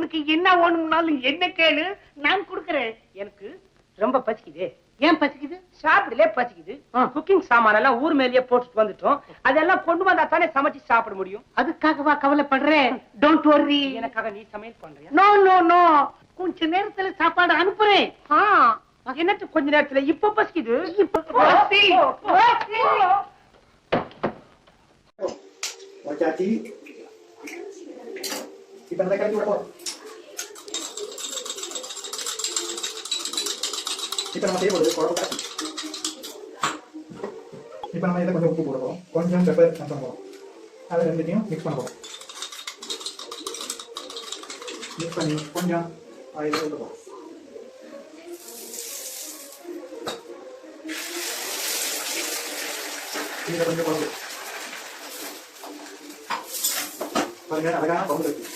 உனக்கு என்ன வேணும்னாலும் என்ன கேளு, நான் கொடுக்கறேன். எனக்கு ரொம்ப பசிக்குது. ஏன் பசிக்குது? சாப்பிடலே பசிக்குது. குக்கிங் சாமான எல்லாம் ஊர் மேலேயே போட்டுட்டு வந்துட்டோம். அதெல்லாம் கொண்டு வந்தா தானே சமைச்சு சாப்பிட முடியும். அதுக்காகவா கவலைப்படுறேன்? Don't worry. எனக்காக நீ சமையல் பண்றியா? நோ நோ நோ, கொஞ்ச நேரத்துல சாப்பாடு அனுப்புறேன். என்னட்டு கொஞ்ச நேரத்துல? இப்ப பசிக்குது. Hati-hati. Kita naikkan juga kok. Kita nama saya boleh korang kasih. Kita nama kita கொஞ்சம் உப்பு போடுறோம், கொஞ்சம் பெப்பர் கொஞ்சம் போடுறோம். அது ரெண்டுத்தையும் மிக்ஸ் பண்ண போறோம். மிக்ஸ் பண்ணி கொஞ்சம் ஆயில் ஊத்துறோம். இது கொஞ்சம் குழம்பு. பாருங்க அழகான குழம்பு இருக்கு.